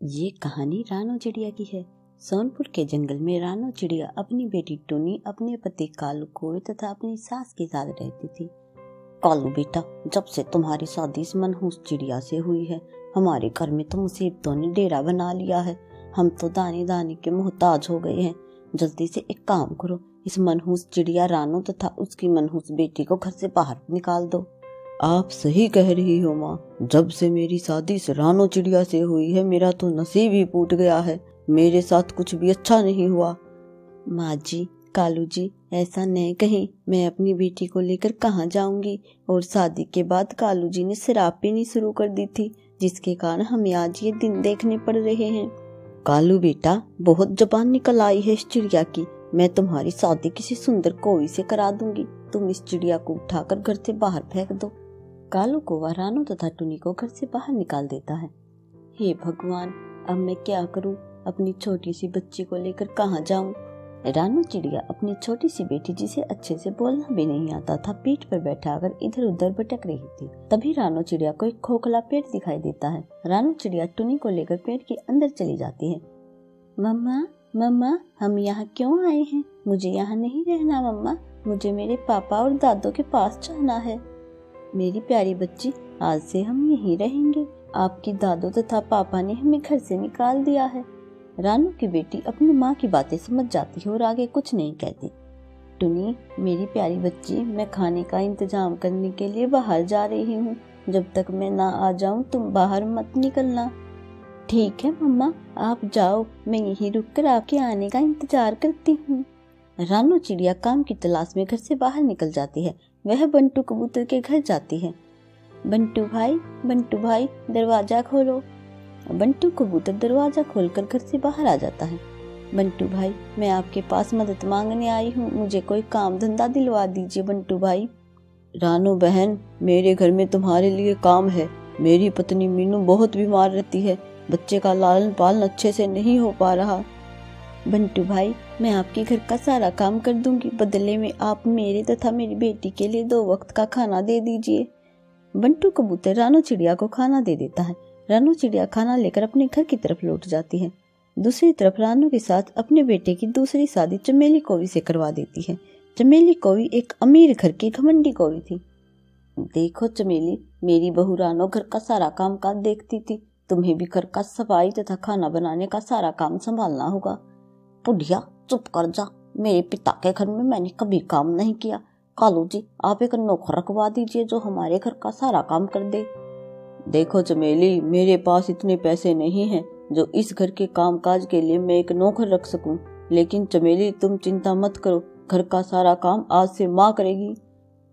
ये कहानी रानो चिड़िया की है। सोनपुर के जंगल में रानो चिड़िया अपनी बेटी टुनी, अपने पति कालू कोवे तथा अपनी सास के साथ रहती थी। कालू बेटा, जब से तुम्हारी शादी इस मनहूस चिड़िया से हुई है, हमारे घर में तो मुसीबतों ने डेरा बना लिया है। हम तो दाने दाने के मोहताज हो गए हैं। जल्दी से एक काम करो, इस मनहूस चिड़िया रानो तथा उसकी मनहूस बेटी को घर से बाहर निकाल दो। आप सही कह रही हो माँ। जब से मेरी शादी इस रानो चिड़िया से हुई है, मेरा तो नसीब ही फूट गया है। मेरे साथ कुछ भी अच्छा नहीं हुआ। माँ जी, कालू जी, ऐसा नहीं कहीं। मैं अपनी बेटी को लेकर कहाँ जाऊंगी। और शादी के बाद कालू जी ने शराब पीनी शुरू कर दी थी, जिसके कारण हमें आज ये दिन देखने पड़ रहे हैं। कालू बेटा, बहुत जुबान निकल आई है इस चिड़िया की। मैं तुम्हारी शादी किसी सुंदर कोई से करा दूंगी। तुम इस चिड़िया को उठाकर घर से बाहर फेंक दो। कालू कौवा रानो तथा टुनी को घर से बाहर निकाल देता है। हे भगवान, अब मैं क्या करूं? अपनी छोटी सी बच्ची को लेकर कहाँ जाऊं? रानो चिड़िया अपनी छोटी सी बेटी, जिसे अच्छे से बोलना भी नहीं आता था, पीठ पर बैठाकर इधर उधर भटक रही थी। तभी रानो चिड़िया को एक खोखला पेड़ दिखाई देता है। रानो चिड़िया टुनी को लेकर पेड़ के अंदर चली जाती है। मम्मा, मम्मा, हम यहाँ क्यों आए हैं? मुझे यहाँ नहीं रहना मम्मा। मुझे मेरे पापा और दादों के पास जाना है। मेरी प्यारी बच्ची, आज से हम यहीं रहेंगे। आपकी दादू तथा पापा ने हमें घर से निकाल दिया है। रानू की बेटी अपनी माँ की बातें समझ जाती है और आगे कुछ नहीं कहती। टुनी, मेरी प्यारी बच्ची, मैं खाने का इंतजाम करने के लिए बाहर जा रही हूँ। जब तक मैं ना आ जाऊँ तुम बाहर मत निकलना। ठीक है मम्मा, आप जाओ, मैं यहीं रुककर आपके आने का इंतजार करती हूँ। रानू चिड़िया काम की तलाश में घर से बाहर निकल जाती है। वह बंटू कबूतर के घर जाती है। बंटू भाई, दरवाजा खोलो। बंटू कबूतर दरवाजा खोलकर घर से बाहर आ जाता है। बंटू भाई, मैं आपके पास मदद मांगने आई हूँ। मुझे कोई काम धंधा दिलवा दीजिए बंटू भाई। रानो बहन, मेरे घर में तुम्हारे लिए काम है। मेरी पत्नी मीनू बहुत बीमार रहती है। बच्चे का लालन पालन अच्छे से नहीं हो पा रहा। बंटू भाई, मैं आपके घर का सारा काम कर दूंगी। बदले में आप मेरे तथा मेरी बेटी के लिए 2 वक्त का खाना दे दीजिए। बंटू कबूतर रानो चिड़िया को खाना दे देता है। रानो चिड़िया खाना लेकर अपने घर की तरफ लौट जाती है। दूसरी तरफ रानो के साथ अपने बेटे की दूसरी शादी चमेली कौवी से करवा देती है। चमेली कौवी एक अमीर घर की घमंडी कौवी थी। देखो चमेली, मेरी बहू रानो घर का सारा काम काज देखती थी। तुम्हें भी घर का सफाई तथा खाना बनाने का सारा काम संभालना होगा। बुढ़िया, चुप कर जा। मेरे पिता के घर में मैंने कभी काम नहीं किया। कालू जी, आप एक नौकर रखवा दीजिए जो हमारे घर का सारा काम कर दे। देखो चमेली, मेरे पास इतने पैसे नहीं हैं जो इस घर के कामकाज के लिए मैं एक नौकर रख सकूं। लेकिन चमेली, तुम चिंता मत करो, घर का सारा काम आज से माँ करेगी।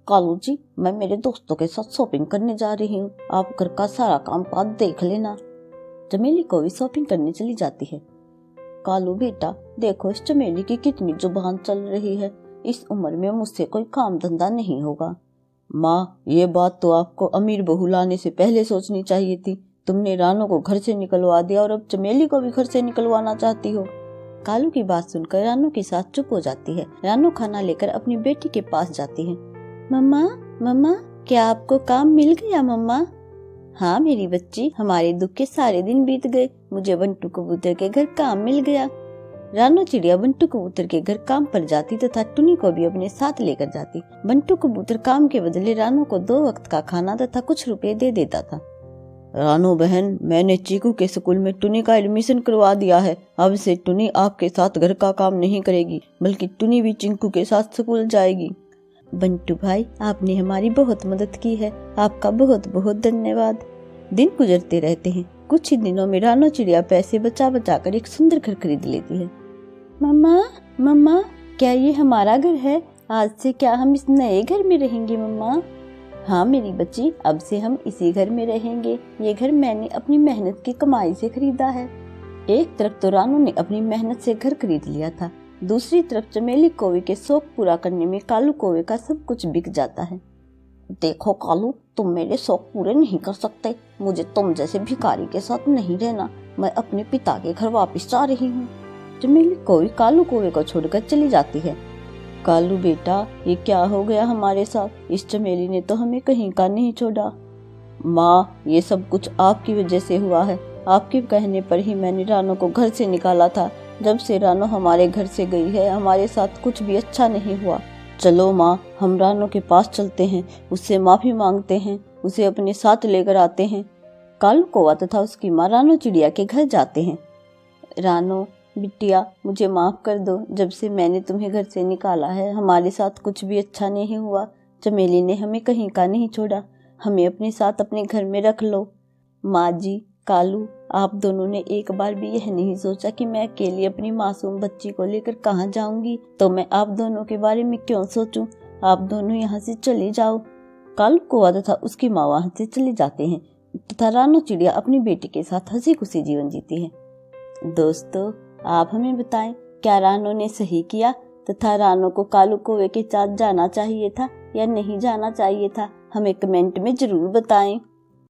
कालू जी, मैं मेरे दोस्तों के साथ शॉपिंग करने जा रही हूँ। आप घर का सारा काम काज देख लेना। चमेली को भी शॉपिंग करने चली जाती है। कालू बेटा, देखो इस चमेली की कितनी जुबान चल रही है। इस उम्र में मुझसे कोई काम धंधा नहीं होगा। माँ, ये बात तो आपको अमीर बहू लाने से पहले सोचनी चाहिए थी। तुमने रानो को घर से निकलवा दिया और अब चमेली को भी घर से निकलवाना चाहती हो। कालू की बात सुनकर रानो के साथ चुप हो जाती है। रानो खाना लेकर अपनी बेटी के पास जाती है। मम्मा, क्या आपको काम मिल गया मम्मा? हाँ मेरी बच्ची, हमारे दुख के सारे दिन बीत गए। मुझे बंटू कबूतर के घर काम मिल गया। रानो चिड़िया बंटू कबूतर के घर काम पर जाती तथा टुनी को भी अपने साथ लेकर जाती। बंटू कबूतर काम के बदले रानो को 2 वक्त का खाना तथा कुछ रुपए दे देता था। रानो बहन, मैंने चीकू के स्कूल में टुनी का एडमिशन करवा दिया है। अब से टुनी आपके साथ घर का काम नहीं करेगी, बल्कि टुनी भी चिंकू के साथ स्कूल जाएगी। बंटू भाई, आपने हमारी बहुत मदद की है। आपका बहुत बहुत धन्यवाद। दिन गुजरते रहते हैं। कुछ ही दिनों में रानो चिड़िया पैसे बचा बचा कर एक सुंदर घर खरीद लेती है। मम्मा, क्या ये हमारा घर है? आज से क्या हम इस नए घर में रहेंगे मम्मा? हाँ मेरी बच्ची, अब से हम इसी घर में रहेंगे। ये घर मैंने अपनी मेहनत की कमाई से खरीदा है। एक तरफ तो रानो ने अपनी मेहनत से घर खरीद लिया था, दूसरी तरफ चमेली कौवे के शौक पूरा करने में कालू कौवे का सब कुछ बिक जाता है। देखो कालू, तुम मेरे शौक पूरे नहीं कर सकते। मुझे तुम जैसे भिखारी के साथ नहीं रहना। मैं अपने पिता के घर वापस जा रही हूँ। चमेली कौवी कालू कौवे को छोड़कर चली जाती है। कालू बेटा, ये क्या हो गया हमारे साथ? इस चमेली ने तो हमें कहीं का नहीं छोड़ा। माँ, ये सब कुछ आपकी वजह से हुआ है। आपके कहने पर ही मैंने रानो को घर से निकाला था। जब से रानो हमारे घर से गई है हमारे साथ कुछ भी अच्छा नहीं हुआ। चलो माँ, हम रानो के पास चलते हैं, उससे माफी मांगते हैं, उसे अपने साथ लेकर आते हैं। कालू कौवा तथा उसकी माँ रानो चिड़िया के घर जाते हैं। रानो बिटिया, मुझे माफ कर दो। जब से मैंने तुम्हें घर से निकाला है हमारे साथ कुछ भी अच्छा नहीं हुआ। चमेली ने हमें कहीं का नहीं छोड़ा, हमें अपने साथ अपने घर में रख लो। माँ जी, कालू, आप दोनों ने एक बार भी यह नहीं सोचा कि मैं अकेली अपनी मासूम बच्ची को लेकर कहाँ जाऊंगी? तो मैं आप दोनों के बारे में क्यों सोचूं? आप दोनों यहाँ से चले जाओ। कालू कौवा तथा उसकी माँ वहाँ से चले जाते हैं तथा रानो चिड़िया अपनी बेटी के साथ हंसी खुशी जीवन जीती है। दोस्तों, आप हमें बताएं, क्या रानो ने सही किया तथा रानो को कालू कौवे के साथ जाना चाहिए था या नहीं जाना चाहिए था? हमें कमेंट में जरूर बताएं।